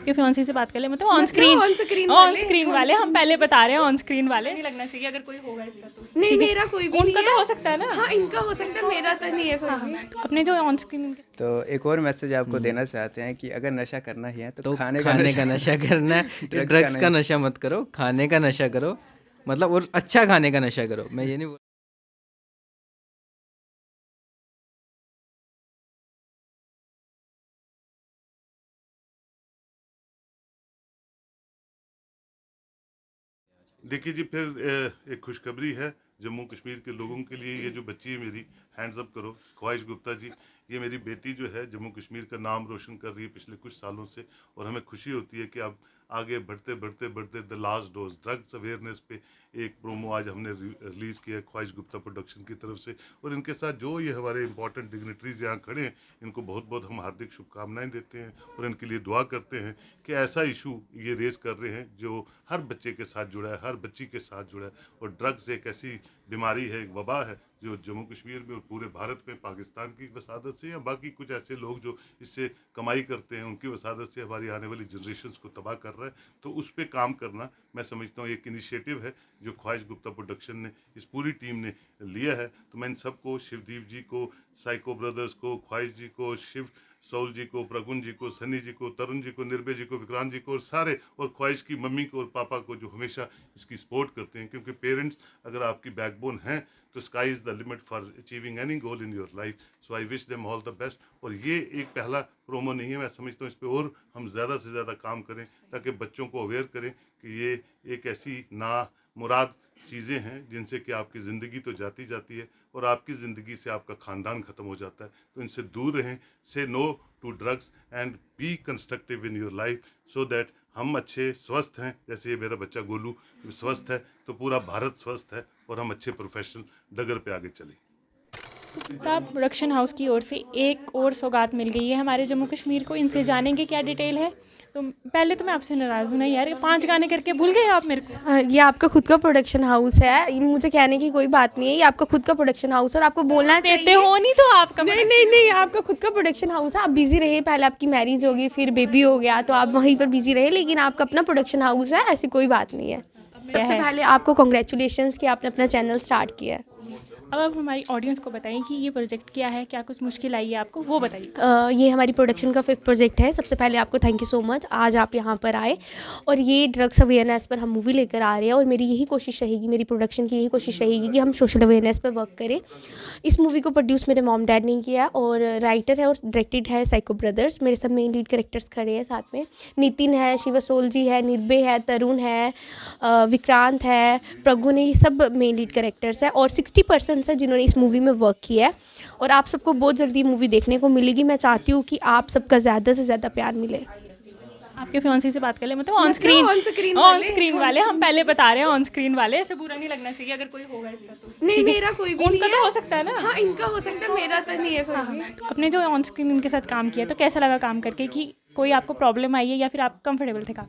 आपके फियांसी से बात कर ले, मतलब ऑन स्क्रीन वाले हम पहले बता रहे हैं, ऑन स्क्रीन वाले नहीं लगना चाहिए अगर कोई होगा इसका तो। नहीं, मेरा कोई भी नहीं है। उनका तो हो सकता है ना। हाँ, इनका हो सकता है, मेरा तो नहीं है कोई भी। तो अपने जो ऑन स्क्रीन तो एक और मैसेज आपको देना चाहते हैं कि अगर नशा करना ही है तो खाने का नशा करना है, ड्रग्स का नशा मत करो, खाने का नशा करो, मतलब और अच्छा खाने का नशा करो। मैं ये नहीं बोल देखिए जी, फिर एक खुशखबरी है जम्मू कश्मीर के लोगों के लिए। ये जो बच्ची है मेरी, हैंड्स अप करो, ख्वाहिश गुप्ता जी, ये मेरी बेटी जो है जम्मू कश्मीर का नाम रोशन कर रही है पिछले कुछ सालों से, और हमें खुशी होती है कि अब आगे बढ़ते बढ़ते बढ़ते the last dose drugs awareness पे एक प्रोमो आज हमने रिलीज़ किया है ख्वाहिश गुप्ता प्रोडक्शन की तरफ से। और इनके साथ जो ये हमारे इंपॉर्टेंट डिग्नेटरीज यहाँ खड़े हैं, इनको बहुत बहुत हम हार्दिक शुभकामनाएं देते हैं और इनके लिए दुआ करते हैं कि ऐसा इशू ये रेस कर रहे हैं जो हर बच्चे के साथ जुड़ा है, हर बच्ची के साथ जुड़ा है। और ड्रग्स एक ऐसी बीमारी है, एक वबा है जो जम्मू कश्मीर में और पूरे भारत में पाकिस्तान की वसादत से या बाकी कुछ ऐसे लोग जो इससे कमाई करते हैं उनकी वसादत से हमारी आने वाली जनरेशन को तबाह कर रहा है। तो उस पर काम करना मैं समझता हूँ एक इनिशिएटिव है जो ख्वाहिश गुप्ता प्रोडक्शन ने, इस पूरी टीम ने लिया है। तो मैं इन सबको, शिवदीप जी को, साइको ब्रदर्स को, ख्वाहिश जी को, शिव सौल जी को, प्रगुन जी को, सनी जी को, तरुण जी को, निर्भय जी को, विक्रांत जी को, और सारे, और ख्वाहिश की मम्मी को और पापा को जो हमेशा इसकी सपोर्ट करते हैं। क्योंकि पेरेंट्स अगर आपकी बैकबोन हैं तो sky is the limit for achieving any goal in your life. So I wish them all the best. और ये एक पहला प्रोमो नहीं है, मैं समझता हूँ इस पर और हम ज़्यादा से ज़्यादा काम करें ताकि बच्चों को अवेयर करें कि ये एक ऐसी ना मुराद चीज़ें हैं जिनसे कि आपकी ज़िंदगी तो जाती जाती है और आपकी ज़िंदगी से आपका ख़ानदान ख़त्म हो जाता है। तो इनसे दूर रहें, say no to drugs and be constructive in your life so that हम अच्छे स्वस्थ हैं। जैसे ये मेरा बच्चा गोलू स्वस्थ है तो पूरा भारत स्वस्थ है और हम अच्छे प्रोफेशनल डगर पे आगे चलें। गुप्ता प्रोडक्शन हाउस की ओर से एक और सौगात मिल गई है हमारे जम्मू कश्मीर को। इनसे जानेंगे क्या डिटेल है। तो पहले तो मैं आपसे नाराज़ हूँ, नहीं यार, ये 5 गाने करके भूल गए आप मेरे को। ये आपका खुद का प्रोडक्शन हाउस है, ये मुझे कहने की कोई बात नहीं है, ये आपका खुद का प्रोडक्शन हाउस है और आपको बोलना देते चाहिए। हो नहीं तो आपका नहीं नहीं नहीं, आपका खुद का प्रोडक्शन हाउस है, आप बिजी रहे। पहले आपकी मैरिज होगी, फिर बेबी हो गया तो आप वहीं पर बिजी रहे, लेकिन आपका अपना प्रोडक्शन हाउस है, ऐसी कोई बात नहीं है। सबसे पहले आपको कॉन्ग्रेचुलेशंस कि आपने अपना चैनल स्टार्ट किया है। अब आप हमारी ऑडियंस को बताइए कि ये प्रोजेक्ट क्या है, क्या कुछ मुश्किल आई है आपको, वो बताइए। ये हमारी प्रोडक्शन का 5th प्रोजेक्ट है। सबसे पहले आपको थैंक यू सो मच, आज आप यहाँ पर आए और ये ड्रग्स अवेयरनेस पर हम मूवी लेकर आ रहे हैं। और मेरी यही कोशिश रहेगी, मेरी प्रोडक्शन की यही कोशिश रहेगी कि हम सोशल अवेयरनेस पर वर्क करें। इस मूवी को प्रोड्यूस मेरे मॉम डैड ने किया और राइटर है और डायरेक्टेड है साइको ब्रदर्स। मेरे सब मेन लीड कैरेक्टर्स खड़े हैं साथ में, नितिन है, शिवसोल जी है, निर्भय है, तरुण है, विक्रांत है, प्रगुन है, ये सब मेन लीड कैरेक्टर्स है। और 60% है जिन्होंने इस मूवी में वर्क किया है और आप सबको बहुत जल्दी मूवी देखने को मिलेगी। मैं चाहती हूँ कि आप सबका ज़्यादा से ज़्यादा प्यार मिले। आपके फियांसी से बात कर ले, मतलब ऑन स्क्रीन वाले हम पहले बता रहे हैं, ऑन स्क्रीन वाले, ऐसे बुरा नहीं लगना चाहिए अगर कोई होगा इसका तो। नहीं, मेरा कोई भी नहीं है। उनका तो हो सकता है ना। हाँ, इनका हो सकता है, मेरा तो नहीं है कोई भी। तो अपने जो ऑन स्क्रीन इनके साथ काम किया तो कैसा लगा काम करके, कि कोई आपको प्रॉब्लम आई है या फिर आप कंफर्टेबल थे काम?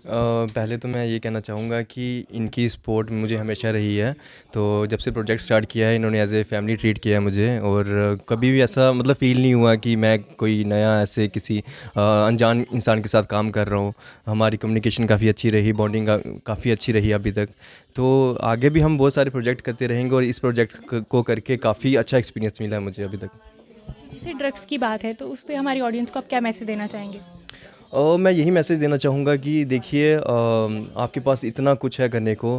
पहले तो मैं ये कहना चाहूँगा कि इनकी सपोर्ट मुझे हमेशा रही है। तो जब से प्रोजेक्ट स्टार्ट किया है इन्होंने एज ए फैमिली ट्रीट किया है मुझे, और कभी भी ऐसा मतलब फ़ील नहीं हुआ कि मैं कोई नया ऐसे किसी अनजान इंसान के साथ काम कर रहा हूँ। हमारी कम्युनिकेशन काफ़ी अच्छी रही, बॉन्डिंग काफ़ी अच्छी रही अभी तक। तो आगे भी हम बहुत सारे प्रोजेक्ट करते रहेंगे और इस प्रोजेक्ट को करके काफ़ी अच्छा एक्सपीरियंस मिला है मुझे अभी तक। जैसे ड्रग्स की बात है तो उस पर हमारी ऑडियंस को आप क्या मैसेज देना चाहेंगे? मैं यही मैसेज देना चाहूँगा कि देखिए, आपके पास इतना कुछ है करने को।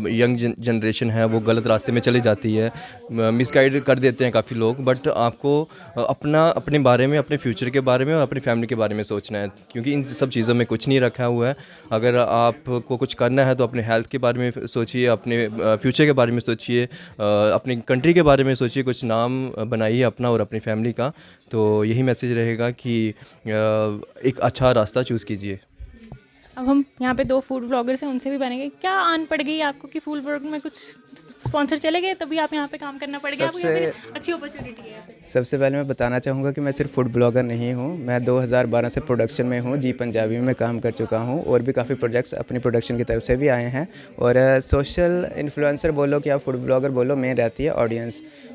यंग जनरेशन है वो गलत रास्ते में चली जाती है, मिसगाइड कर देते हैं काफ़ी लोग, बट आपको अपने बारे में, अपने फ्यूचर के बारे में और अपनी फैमिली के बारे में सोचना है, क्योंकि इन सब चीज़ों में कुछ नहीं रखा हुआ है। अगर आपको कुछ करना है तो अपने हेल्थ के बारे में सोचिए, अपने फ्यूचर के बारे में सोचिए, अपनी कंट्री के बारे में सोचिए, कुछ नाम बनाइए अपना और अपनी फैमिली का। तो यही मैसेज रहेगा कि एक अच्छा रास्ता चूज़ कीजिए। अब हम यहाँ पे 2 फूड ब्लॉगर्स हैं, उनसे भी बनेंगे। क्या आन पड़ गई आपको कि फूड ब्लॉग में कुछ स्पॉन्सर चले गए तभी आप यहाँ पे काम करना पड़ गया आपको, या सबसे- फिर अच्छी अपॉर्चुनिटी है? सबसे पहले मैं बताना चाहूँगा कि मैं सिर्फ फूड ब्लॉगर नहीं हूँ, मैं 2012 से प्रोडक्शन में हूँ, जी पंजाबी में काम कर चुका हूँ और भी काफ़ी प्रोजेक्ट्स अपनी प्रोडक्शन की तरफ से भी आए हैं। और सोशल इन्फ्लुएंसर बोलो कि आप फूड ब्लॉगर बोलो, मेन रहती है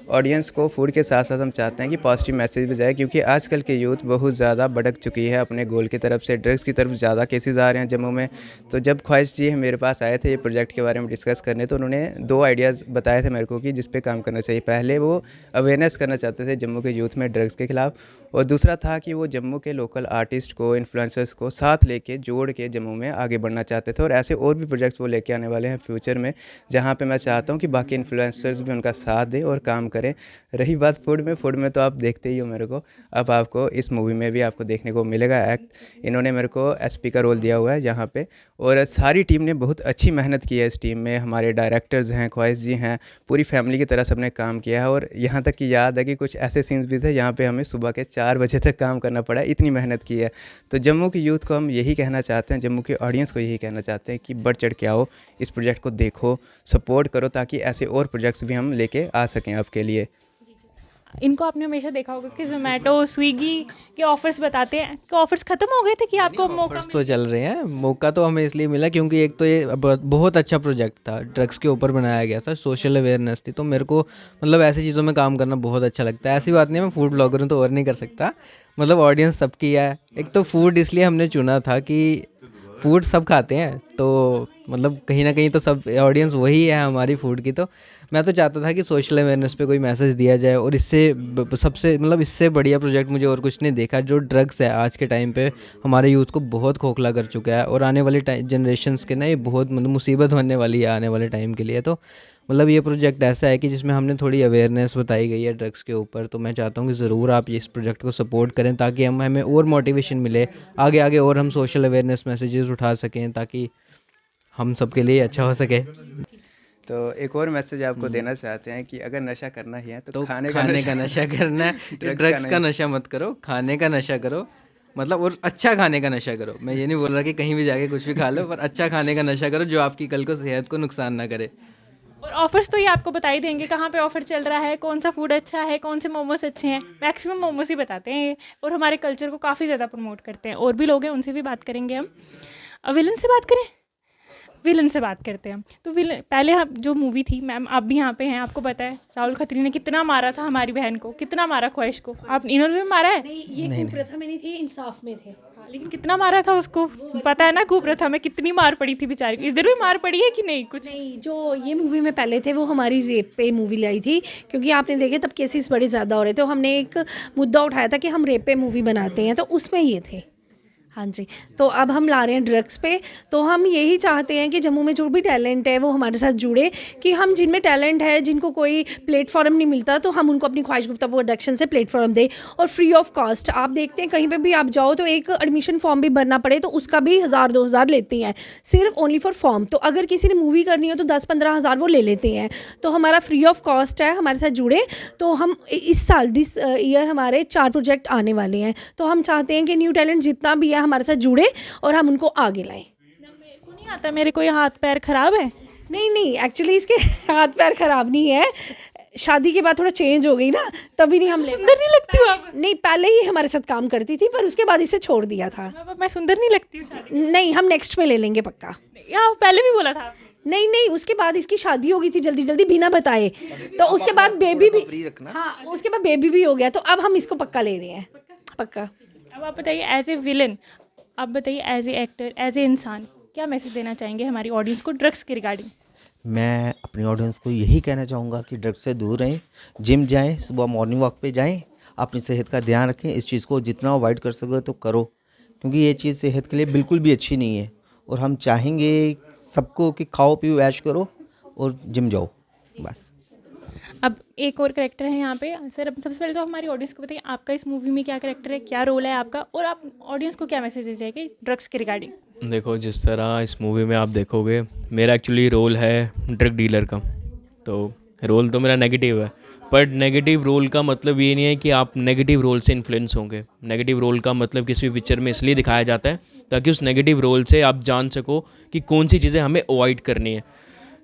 ऑडियंस को फूड के साथ साथ हम चाहते हैं कि पॉजिटिव मैसेज भी जाए, क्योंकि आजकल के यूथ बहुत ज़्यादा भटक चुकी है अपने गोल की तरफ से, ड्रग्स की तरफ ज़्यादा केसेस आ रहे हैं जम्मू में। तो जब ख्वाहिश जी मेरे पास आए थे ये प्रोजेक्ट के बारे में डिस्कस करने, तो उन्होंने 2 आइडियाज़ बताए थे मेरे को कि जिस पे काम करना चाहिए। पहले वो अवेयरनेस करना चाहते थे जम्मू के यूथ में ड्रग्स के खिलाफ, और दूसरा था कि वो जम्मू के लोकल आर्टिस्ट को, इन्फ्लुएंसर्स को साथ लेके जोड़ के जम्मू में आगे बढ़ना चाहते थे। और ऐसे और भी प्रोजेक्ट्स वो लेके आने वाले हैं फ्यूचर में, जहाँ पे मैं चाहता हूँ कि बाकी इन्फ्लुएंसर्स भी उनका साथ दें और काम करें। रही बात फूड में तो आप देखते ही हो मेरे को, अब आपको इस मूवी में भी आपको देखने को मिलेगा एक्ट। इन्होंने मेरे को एसपी का रोल दिया हुआ है यहाँ पे, और सारी टीम ने बहुत अच्छी मेहनत की है। इस टीम में हमारे डायरेक्टर्स हैं, ख्वाहिश जी हैं, पूरी फैमिली की तरह सबने काम किया है। और यहाँ तक कि याद है कि कुछ ऐसे सीन्स भी थे यहाँ पे हमें सुबह के 4 बजे तक काम करना पड़ा, इतनी मेहनत की है। तो जम्मू की यूथ को हम यही कहना चाहते हैं, जम्मू के ऑडियंस को यही कहना चाहते हैं कि बढ़ चढ़ के आओ, इस प्रोजेक्ट को देखो, सपोर्ट करो, ताकि ऐसे और प्रोजेक्ट्स भी हम लेके आ सकें आपके लिए। इनको आपने हमेशा देखा होगा कि जोमेटो स्विगी के ऑफर्स बताते हैं कि ऑफर्स ख़त्म हो गए थे कि आपको मौका ऑफर्स तो चल रहे हैं। मौका तो हमें इसलिए मिला क्योंकि एक तो ये बहुत अच्छा प्रोजेक्ट था, ड्रग्स के ऊपर बनाया गया था, सोशल अवेयरनेस थी। तो मेरे को मतलब ऐसी चीज़ों में काम करना बहुत अच्छा लगता है। ऐसी बात नहीं है मैं फूड ब्लॉगर हूँ तो और नहीं कर सकता, मतलब ऑडियंस सबकी है। एक तो फूड इसलिए हमने चुना था कि फूड सब खाते हैं, तो मतलब कहीं ना कहीं तो सब ऑडियंस वही है हमारी फूड की। तो मैं तो चाहता था कि सोशल अवेयरनेस पे कोई मैसेज दिया जाए, और इससे सबसे मतलब इससे बढ़िया प्रोजेक्ट मुझे और कुछ नहीं देखा। जो ड्रग्स है आज के टाइम पे हमारे यूथ को बहुत खोखला कर चुका है, और आने वाले जनरेशन्स के ना ये बहुत मतलब मुसीबत बनने वाली है आने वाले टाइम के लिए। तो मतलब ये प्रोजेक्ट ऐसा है कि जिसमें हमने थोड़ी अवेयरनेस बताई गई है ड्रग्स के ऊपर। तो मैं चाहता हूँ कि ज़रूर आप इस प्रोजेक्ट को सपोर्ट करें, ताकि हमें और मोटिवेशन मिले आगे आगे, और हम सोशल अवेयरनेस मैसेजेस उठा सकें, ताकि हम सबके लिए अच्छा हो सके। तो एक और मैसेज आपको देना चाहते हैं कि अगर नशा करना ही है तो खाने का नशा करना है। ड्रग्स का नशा मत करो, खाने का नशा करो, मतलब और अच्छा खाने का नशा करो। मैं ये नहीं बोल रहा कि कहीं भी जाके कुछ भी खा लो, पर अच्छा खाने का नशा करो जो आपकी कल को सेहत को नुकसान ना करे। और ऑफर्स तो ये आपको बता ही देंगे कहाँ पे ऑफर चल रहा है, कौन सा फूड अच्छा है, कौन से मोमोज अच्छे हैं। मैक्सिमम मोमोज ही बताते हैं ये, और हमारे कल्चर को काफ़ी ज़्यादा प्रमोट करते हैं। और भी लोग हैं, उनसे भी बात करेंगे हम। विलन से बात करें, विलन से बात करते हैं हम। तो विलन पहले हम जो मूवी थी, मैम आप भी यहाँ पे हैं, आपको पता है राहुल खत्री ने कितना मारा था हमारी बहन को, कितना मारा ख्वाहिश को। आप इन्होंने भी मारा है? ये कुप्रथा में नहीं थे, इंसाफ में थे। हाँ, लेकिन कितना मारा था उसको पता है ना, कुप्रथा में कितनी मार पड़ी थी बेचारी को। इधर भी मार पड़ी है कि नहीं कुछ? नहीं, जो ये मूवी में पहले थे वो हमारी रेप पे मूवी लाई थी, क्योंकि आपने देखे तब केसेस बड़े ज़्यादा हो रहे थे। तो हमने एक मुद्दा उठाया था कि हम रेप पे मूवी बनाते हैं, तो उसमें ये थे। हाँ जी, तो अब हम ला रहे हैं ड्रग्स पे। तो हम यही चाहते हैं कि जम्मू में जो भी टैलेंट है वो हमारे साथ जुड़े, कि हम जिनमें टैलेंट है, जिनको कोई प्लेटफॉर्म नहीं मिलता, तो हम उनको अपनी ख्वाहिश गुप्ता प्रोडक्शन से प्लेटफॉर्म दें, और फ्री ऑफ कॉस्ट। आप देखते हैं कहीं पे भी आप जाओ तो एक एडमिशन फॉर्म भी भरना पड़े तो उसका भी 1000-2000 लेते हैं, सिर्फ ओनली फॉर फॉर्म। तो अगर किसी ने मूवी करनी हो तो 10-15 हज़ार वो ले लेते हैं। तो हमारा फ्री ऑफ कॉस्ट है, हमारे साथ जुड़े। तो हम इस साल दिस ईयर हमारे 4 प्रोजेक्ट आने वाले हैं। तो हम चाहते हैं कि न्यू टैलेंट जितना भी है हमारे साथ जुड़े और हम उनको आगे लाएं। मेरे को नहीं आता, मेरे कोई हाथ पैर खराब है? नहीं, एक्चुअली इसके हाथ पैर खराब नहीं है, शादी के बाद थोड़ा चेंज हो गई ना, तभी नहीं हम सुंदर नहीं लगती हो आप? नहीं, पहले ही हमारे साथ काम करती थी, पर उसके बाद इसे छोड़ दिया था। मैं सुंदर नहीं लगती हूँ शादी नहीं, हम नेक्स्ट में ले लेंगे पक्का। या पहले भी बोला था? नहीं, उसके बाद इसकी शादी हो गई थी जल्दी बिना बताए, तो उसके बाद बेबी भी, हाँ उसके बाद बेबी भी हो गया। तो अब हम इसको पक्का ले रहे हैं, पक्का। अब आप बताइए, एज ए विलन, आप बताइए as a actor, as a इंसान, क्या मैसेज देना चाहेंगे हमारी ऑडियंस को ड्रग्स के रिगार्डिंग? मैं अपनी ऑडियंस को यही कहना चाहूँगा कि ड्रग्स से दूर रहें, जिम जाएं, सुबह मॉर्निंग वॉक पे जाएं, अपनी सेहत का ध्यान रखें। इस चीज़ को जितना अवॉइड कर सको तो करो, क्योंकि ये चीज़ सेहत के लिए बिल्कुल भी अच्छी नहीं है। और हम चाहेंगे सबको कि खाओ पियो ऐश करो और जिम जाओ, बस। अब एक और करेक्टर है यहाँ पे सर। सबसे पहले तो हमारी ऑडियंस को बताइए आपका इस मूवी में क्या करेक्टर है, क्या रोल है आपका, और आप ऑडियंस को क्या मैसेज दे जाएंगे ड्रग्स के रिगार्डिंग? देखो, जिस तरह इस मूवी में आप देखोगे, मेरा एक्चुअली रोल है ड्रग डीलर का। तो रोल तो मेरा नेगेटिव है, बट नेगेटिव रोल का मतलब ये नहीं है कि आप नेगेटिव रोल से इन्फ्लुएंस होंगे। नेगेटिव रोल का मतलब किसी भी पिक्चर में इसलिए दिखाया जाता है ताकि उस नेगेटिव रोल से आप जान सको कि कौन सी चीज़ें हमें अवॉइड करनी है।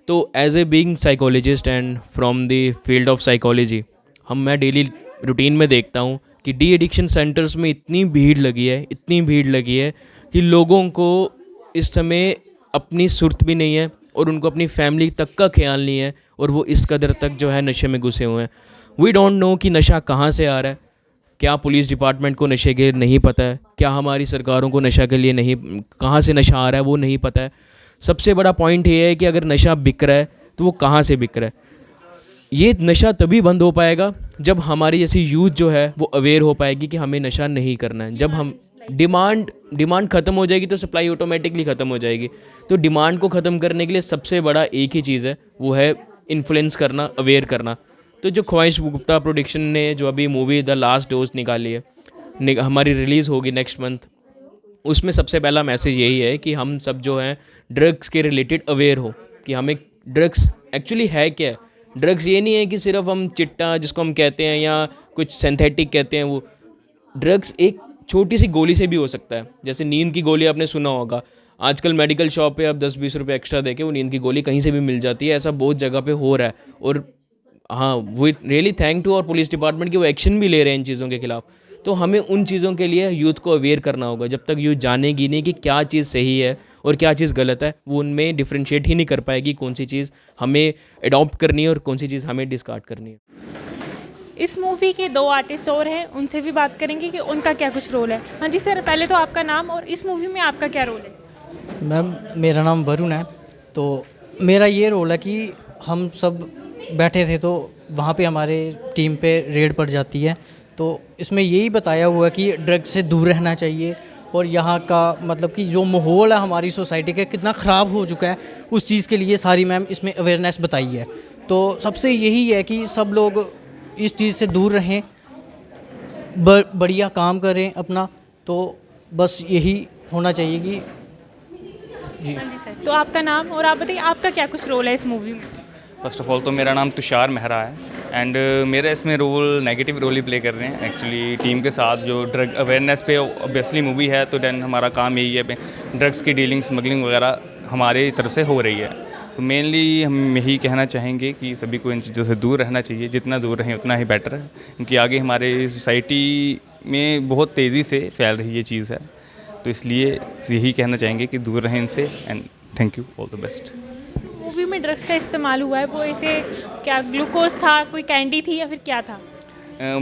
तो as a being psychologist and from the field of psychology मैं डेली रूटीन में देखता हूँ कि डी एडिक्शन सेंटर्स में इतनी भीड़ लगी है कि लोगों को इस समय अपनी सुर्त भी नहीं है और उनको अपनी फैमिली तक का ख्याल नहीं है, और वो इस कदर तक जो है नशे में घुसे हुए हैं। वी डोंट नो कि नशा कहाँ से आ रहा है। क्या पुलिस डिपार्टमेंट को नशे के नहीं पता है? क्या हमारी सरकारों को नशा के लिए नहीं, कहाँ से नशा आ रहा है वो नहीं पता है। सबसे बड़ा पॉइंट ये है कि अगर नशा बिक रहा है तो वो कहाँ से बिक रहा है। ये नशा तभी बंद हो पाएगा जब हमारी जैसी यूथ जो है वो अवेयर हो पाएगी कि हमें नशा नहीं करना है। जब हम डिमांड ख़त्म हो जाएगी तो सप्लाई ऑटोमेटिकली ख़त्म हो जाएगी। तो डिमांड को ख़त्म करने के लिए सबसे बड़ा एक ही चीज़ है, वो है इन्फ्लुएंस करना, अवेयर करना। तो जो ख्वाहिश गुप्ता प्रोडक्शन ने जो अभी मूवी द लास्ट डोज निकाली है, हमारी रिलीज़ होगी नेक्स्ट मंथ, उसमें सबसे पहला मैसेज यही है कि हम सब जो हैं ड्रग्स के रिलेटेड अवेयर हो कि हमें ड्रग्स एक्चुअली है क्या है। ड्रग्स ये नहीं है कि सिर्फ हम चिट्टा जिसको हम कहते हैं या कुछ सिंथेटिक कहते हैं, वो ड्रग्स एक छोटी सी गोली से भी हो सकता है। जैसे नींद की गोली आपने सुना होगा, आजकल मेडिकल शॉप पे आप 10-20 रुपये एक्स्ट्रा देके वो नींद की गोली कहीं से भी मिल जाती है। ऐसा बहुत जगह पे हो रहा है, और हाँ, वो रियली थैंक टू और पुलिस डिपार्टमेंट की वो एक्शन भी ले रहे हैं इन चीज़ों के खिलाफ। तो हमें उन चीज़ों के लिए यूथ को अवेयर करना होगा। जब तक यूथ जानेगी नहीं कि क्या चीज़ सही है और क्या चीज़ गलत है, वो उनमें डिफ्रेंशिएट ही नहीं कर पाएगी कौन सी चीज़ हमें अडॉप्ट करनी है और कौन सी चीज़ हमें डिस्कार्ड करनी है। इस मूवी के 2 आर्टिस्ट और हैं, उनसे भी बात करेंगे कि उनका क्या कुछ रोल है। हाँ जी सर, पहले तो आपका नाम और इस मूवी में आपका क्या रोल है? मैम, मेरा नाम वरुण है। तो मेरा ये रोल है कि हम सब बैठे थे तो वहाँ पे हमारे टीम पे रेड पड़ जाती है। तो इसमें यही बताया हुआ है कि ड्रग्स से दूर रहना चाहिए, और यहाँ का मतलब कि जो माहौल है हमारी सोसाइटी का कितना ख़राब हो चुका है, उस चीज़ के लिए सारी मैम इसमें अवेयरनेस बताई है। तो सबसे यही है कि सब लोग इस चीज़ से दूर रहें, बढ़िया काम करें अपना। तो बस यही होना चाहिए कि जी। हाँ जी सर, तो आपका नाम और आप बताइए आपका क्या कुछ रोल है इस मूवी में? फर्स्ट ऑफ ऑल तो मेरा नाम तुषार मेहरा है, एंड मेरा इसमें रोल नेगेटिव रोल ही प्ले कर रहे हैं एक्चुअली टीम के साथ। जो ड्रग अवेयरनेस पे ऑब्वियसली मूवी है, तो देन हमारा काम यही है, ड्रग्स की डीलिंग, स्मगलिंग वगैरह हमारे तरफ से हो रही है। तो मेनली हम यही कहना चाहेंगे कि सभी को इन चीज़ों से दूर रहना चाहिए, जितना दूर रहें उतना ही बेटर है, क्योंकि आगे हमारे सोसाइटी में बहुत तेज़ी से फैल रही ये चीज़ है। तो इसलिए यही कहना चाहेंगे कि दूर रहें इनसे, and thank you, all the best. Movie में ड्रग्स का इस्तेमाल हुआ है, वो ऐसे क्या ग्लूकोज था, कोई कैंडी थी या फिर क्या था?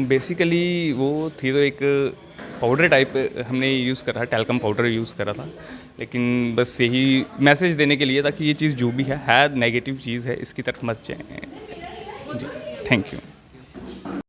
बेसिकली वो थी तो एक पाउडर टाइप हमने यूज़ करा, टैल्कम पाउडर यूज़ करा था, लेकिन बस यही मैसेज देने के लिए था कि ये चीज़ जो भी है नेगेटिव चीज़ है, इसकी तरफ मत जाएं। जी, थैंक यू।